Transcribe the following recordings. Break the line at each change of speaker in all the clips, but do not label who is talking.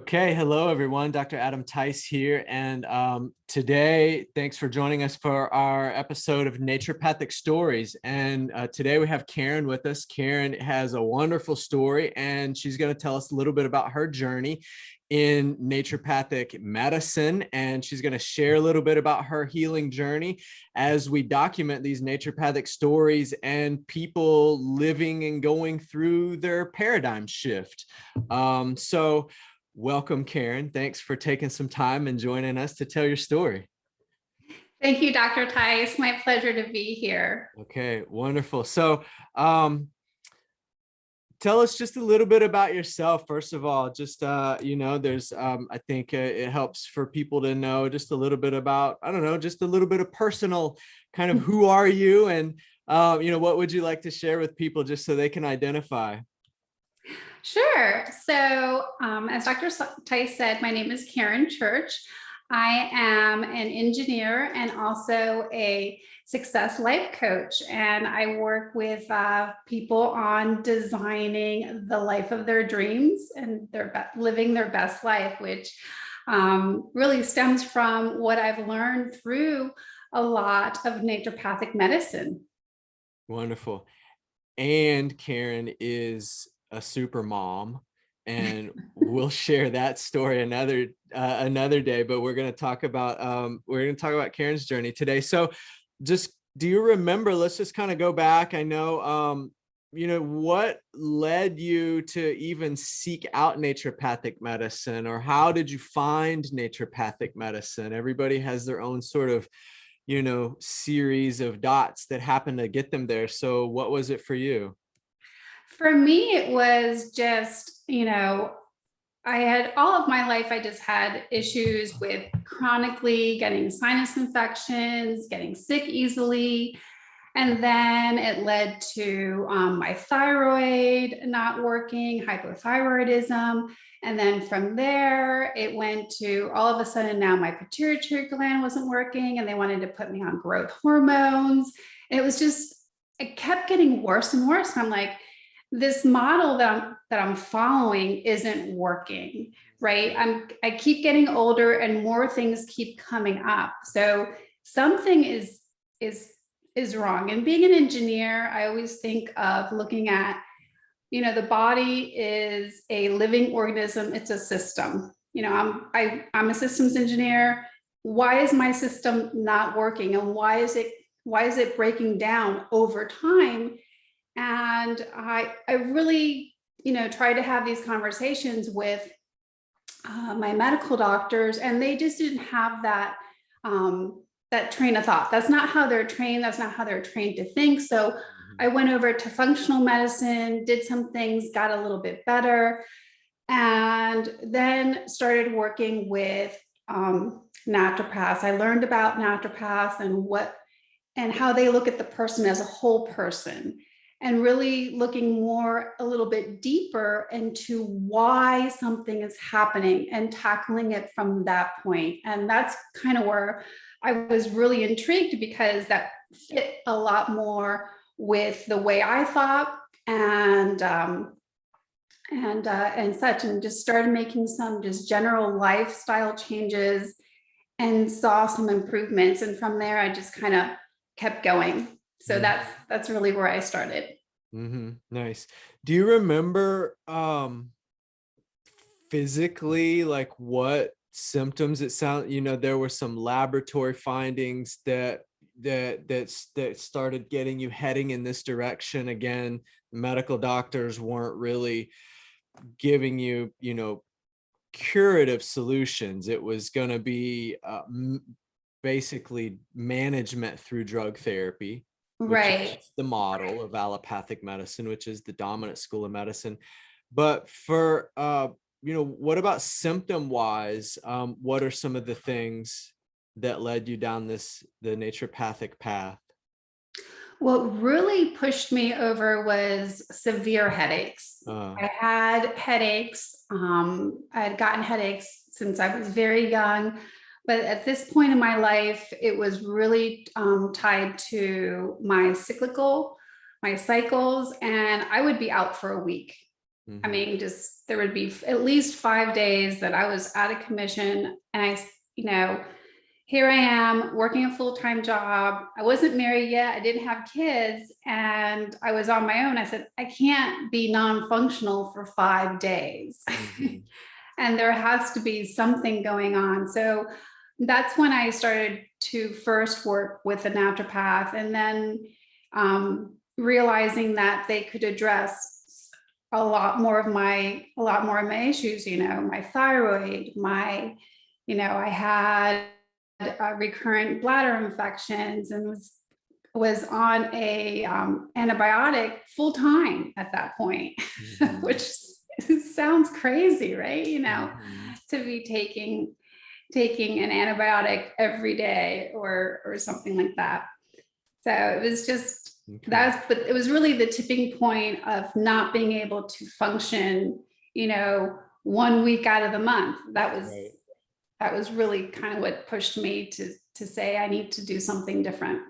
Okay, hello everyone. Dr. Adam Tice here, and today, thanks for joining us for our episode of Naturopathic Stories. And today we have Karen with us. Karen has a wonderful story, and she's going to tell us a little bit about her journey in naturopathic medicine, and she's going to share a little bit about her healing journey as we document these naturopathic stories and people living and going through their paradigm shift. Welcome, Karen. Thanks for taking some time and joining us to tell your story.
Thank you, Dr. Tice. My pleasure to be here.
Okay, wonderful. So tell us just a little bit about yourself. First of all, just, there's, I think it helps for people to know just a little bit about, I don't know, just a little bit of personal kind of who are you and, what would you like to share with people just so they can identify?
Sure. So as Dr. Tice said, my name is Karen Church. I am an engineer and also a success life coach. And I work with people on designing the life of their dreams and living their best life, which really stems from what I've learned through a lot of naturopathic medicine.
Wonderful. And Karen is a super mom, and we'll share that story another day, but we're going to talk about Karen's journey today. So just, do you remember, let's just kind of go back. I know what led you to even seek out naturopathic medicine, or how did you find naturopathic medicine? Everybody has their own sort of series of dots that happen to get them there. So what was it for you?
For me, it was just, I had all of my life, I just had issues with chronically getting sinus infections, getting sick easily. And then it led to my thyroid not working, hypothyroidism. And then from there, it went to all of a sudden now my pituitary gland wasn't working and they wanted to put me on growth hormones. And it was just, it kept getting worse and worse. And I'm like, this model that I'm following isn't working, right? I keep getting older and more things keep coming up. So something is wrong. And being an engineer, I always think of looking at, the body is a living organism. It's a system. I'm a systems engineer. Why is my system not working? And why is it breaking down over time? And I really, try to have these conversations with my medical doctors, and they just didn't have that train of thought. That's not how they're trained. That's not how they're trained to think. So I went over to functional medicine, did some things, got a little bit better, and then started working with naturopaths. I learned about naturopaths and how they look at the person as a whole person, and really looking a little bit deeper into why something is happening and tackling it from that point. And that's kind of where I was really intrigued, because that fit a lot more with the way I thought and such, and just started making some just general lifestyle changes and saw some improvements. And from there, I just kind of kept going. So that's really where I started.
Nice. Do you remember physically, like, what symptoms it there were some laboratory findings that started getting you heading in this direction? Again, medical doctors weren't really giving you, curative solutions. It was going to be basically management through drug therapy, which is the model of allopathic medicine, which is the dominant school of medicine. But for, what about symptom wise? What are some of the things that led you down the naturopathic path?
What really pushed me over was severe headaches. I had headaches. I had gotten headaches since I was very young. But at this point in my life, it was really tied to my cycles, and I would be out for a week. I
Mhm.
mean, just there would be at least 5 days that I was out of commission. And you know, here I am working a full-time job. I wasn't married yet. I didn't have kids and I was on my own. I said, I can't be non-functional for 5 days.
Mhm.
And there has to be something going on. So that's when I started to first work with a naturopath, and then realizing that they could address a lot more of my issues, my thyroid, I had recurrent bladder infections and was on a antibiotic full time at that point,
Mhm.
which sounds crazy, right?
Mhm.
To be taking an antibiotic every day or something like that. So it was just
Okay.
but it was really the tipping point of not being able to function, 1 week out of the month.
Right.
That was really kind of what pushed me to say I need to do something different.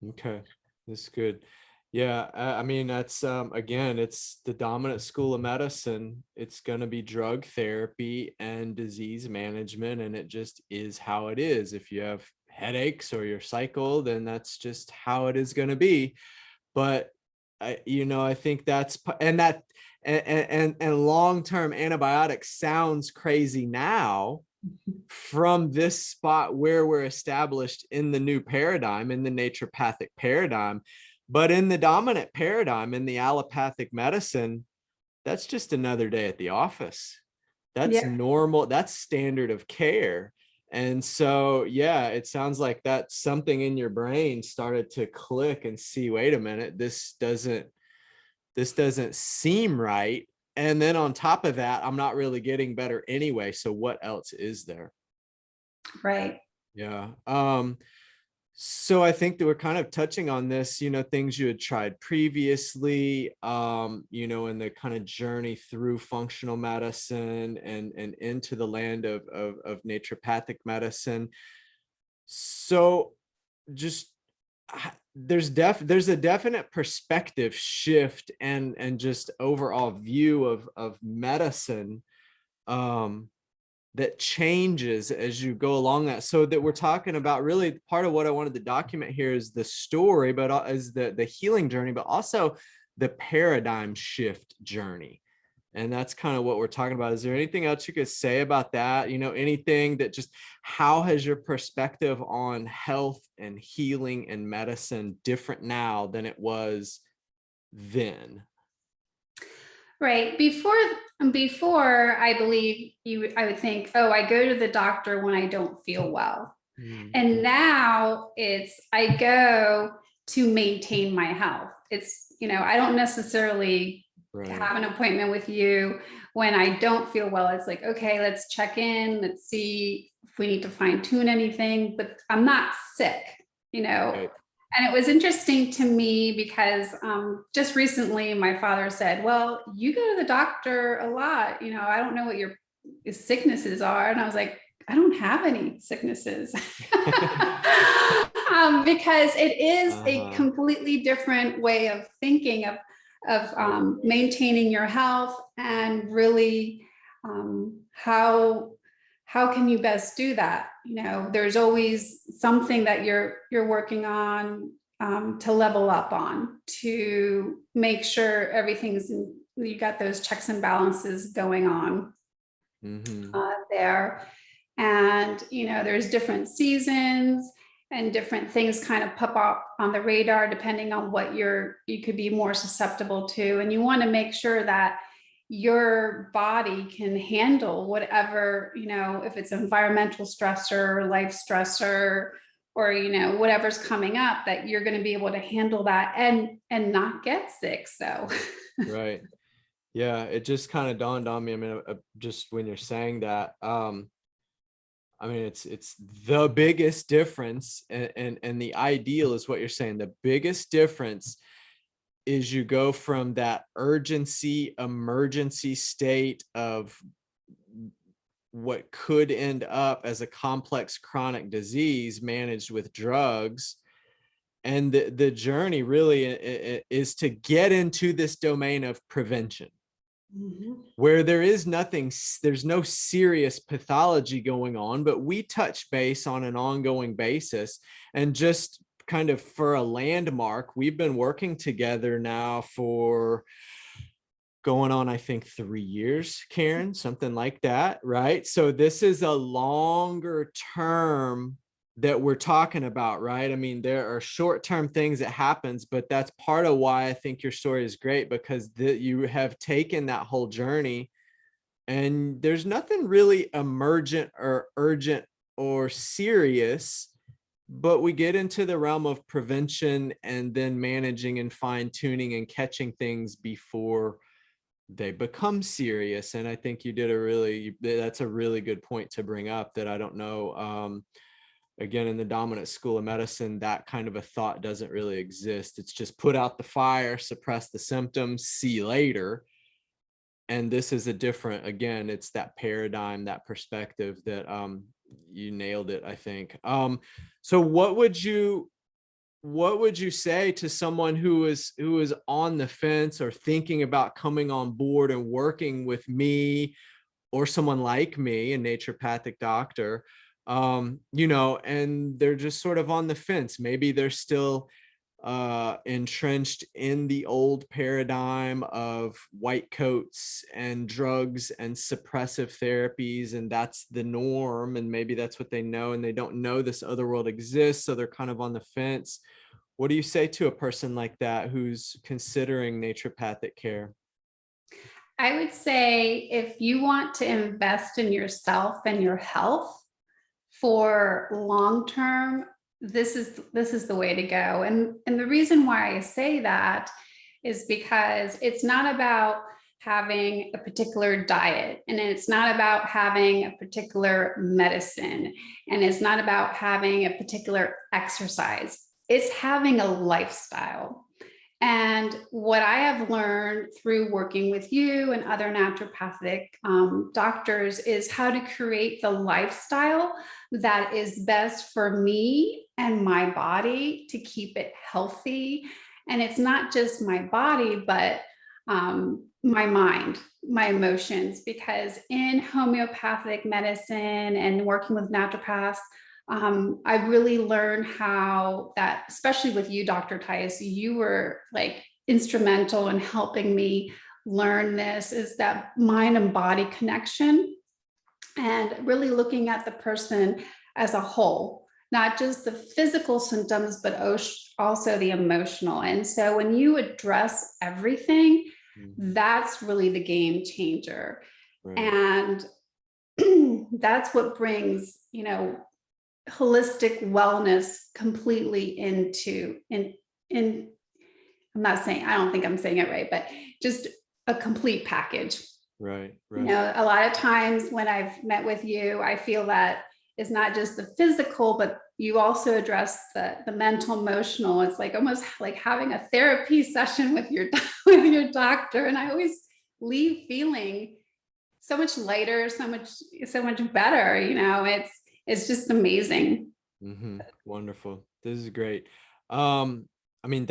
Okay, that's good. Yeah, I mean that's again, it's the dominant school of medicine. It's going to be drug therapy and disease management, and it just is how it is. If you have headaches or your cycle, then that's just how it is going to be. But I think and that and long-term antibiotics sounds crazy now from this spot where we're established in the new paradigm, in the naturopathic paradigm. But in the dominant paradigm, in the allopathic medicine, that's just another day at the office. That's
Yeah.
normal. That's standard of care. And so, yeah, it sounds like that something in your brain started to click and see, wait a minute, this doesn't seem right. And then on top of that, I'm not really getting better anyway. So what else is there?
Right.
Yeah. So I think that we're kind of touching on this, things you had tried previously, in the kind of journey through functional medicine and into the land of naturopathic medicine. So just there's a definite perspective shift and just overall view of medicine um that changes as you go along, that so that we're talking about really part of what I wanted to document here is the story, but is the healing journey, but also the paradigm shift journey. And that's kind of what we're talking about. Is there anything else you could say about that? Anything that just, how has your perspective on health and healing and medicine different now than it was then?
Right. Before I believe I would think, oh, I go to the doctor when I don't feel well.
Mm,
And now it's I go to maintain my health. I don't necessarily
right.
have an appointment with you when I don't feel well. It's like, okay, let's check in, let's see if we need to fine tune anything, but I'm not sick, you know.
Right.
And it was interesting to me because just recently my father said, well, you go to the doctor a lot. I don't know what your sicknesses are. And I was like, I don't have any sicknesses. Because it is a
Uh-huh.
completely different way of thinking of
Right.
maintaining your health and really how can you best do that. There's always something that you're working on to level up on, to make sure you got those checks and balances going on
Mm-hmm.
there. And there's different seasons and different things kind of pop up on the radar depending on what you could be more susceptible to, and you want to make sure that your body can handle whatever, if it's environmental stressor, life stressor, or whatever's coming up, that you're going to be able to handle that and not get sick. So
Right. Yeah, it just kind of dawned on me. I mean, just when you're saying that, I mean, it's the biggest difference, and the ideal is what you're saying. The biggest difference is you go from that urgency, emergency state of what could end up as a complex chronic disease managed with drugs. And the journey really is to get into this domain of prevention.
Mhm.
where there is nothing, there's no serious pathology going on, but we touch base on an ongoing basis. And just kind of for a landmark, we've been working together now for going on, I think, 3 years, Karen, something like that, right? So this is a longer term that we're talking about, right? I mean, there are short-term things that happens, but that's part of why I think your story is great, because you have taken that whole journey, and there's nothing really emergent or urgent or serious, but we get into the realm of prevention and then managing and fine tuning and catching things before they become serious. And I think you did that's a really good point to bring up, that I don't know, again, in the dominant school of medicine, that kind of a thought doesn't really exist. It's just put out the fire, suppress the symptoms, see you later. And this is a different, again, it's that paradigm, that perspective that you nailed it, I think. So what would you say to someone who is on the fence or thinking about coming on board and working with me, or someone like me, a naturopathic doctor, and they're just sort of on the fence? Maybe they're still entrenched in the old paradigm of white coats and drugs and suppressive therapies, and that's the norm, and maybe that's what they know, and they don't know this other world exists, so they're kind of on the fence. What do you say to a person like that who's considering naturopathic care?
I would say if you want to invest in yourself and your health for long term, this is the way to go. And the reason why I say that is because it's not about having a particular diet, and it's not about having a particular medicine, and it's not about having a particular exercise. It's having a lifestyle. And what I have learned through working with you and other naturopathic doctors is how to create the lifestyle that is best for me and my body to keep it healthy. And it's not just my body, but my mind, my emotions, because in homeopathic medicine and working with naturopaths, I really learned how that, especially with you, Dr. Tice, you were like instrumental in helping me learn this, is that mind and body connection, and really looking at the person as a whole, not just the physical symptoms, but also the emotional. And so when you address everything,
Mhm.
that's really the game changer.
Right.
And that's what brings, holistic wellness completely in I'm not saying, I don't think I'm saying it right, but just a complete package.
Right. Right.
A lot of times when I've met with you, I feel that it's not just the physical, but you also address the mental, emotional. It's like almost like having a therapy session with your with your doctor. And I always leave feeling so much lighter, so much better. It's just amazing.
Wonderful. This is great. Um, I mean,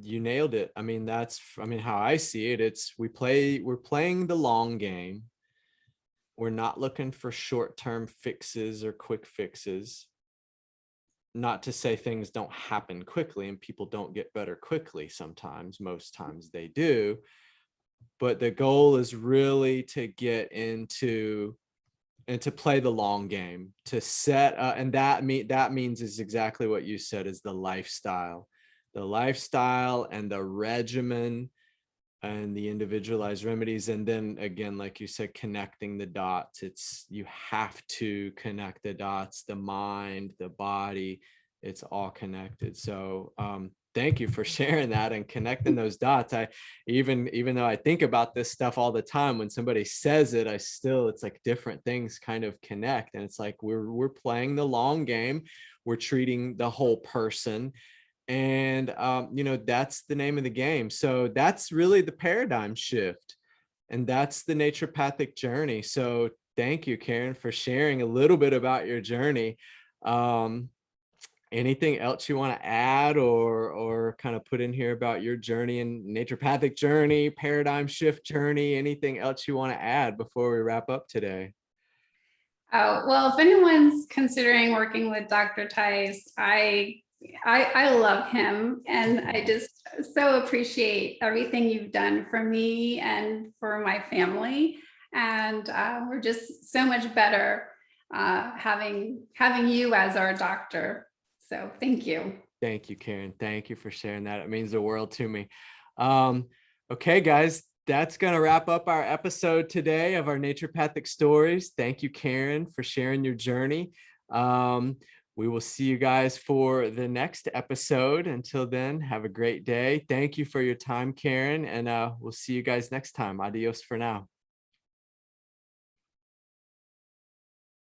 you nailed it. I mean, how I see it. We're playing the long game. We're not looking for short-term fixes or quick fixes. Not to say things don't happen quickly and people don't get better quickly sometimes. Most times they do. But the goal is really to get into and to play the long game, to set and that means is exactly what you said, is the lifestyle and the regimen and the individualized remedies. And then again, like you said, connecting the dots. You have to connect the dots, the mind, the body, it's all connected. So thank you for sharing that and connecting those dots. I even though I think about this stuff all the time, when somebody says it, it's like different things kind of connect. And it's like we're playing the long game. We're treating the whole person, and that's the name of the game. So that's really the paradigm shift, and that's the naturopathic journey. So thank you, Karen, for sharing a little bit about your journey. um Anything else you want to add or kind of put in here about your journey and naturopathic journey, paradigm shift journey, anything else you want to add before we wrap up today?
Oh, well, if anyone's considering working with Dr. Tice, I love him, and I just so appreciate everything you've done for me and for my family. And we're just so much better having you as our doctor. So thank you.
Thank you, Karen. Thank you for sharing that. It means the world to me. Um, okay, guys, that's going to wrap up our episode today of our naturopathic stories. Thank you, Karen, for sharing your journey. We will see you guys for the next episode. Until then, have a great day. Thank you for your time, Karen, and we'll see you guys next time. Adios for now.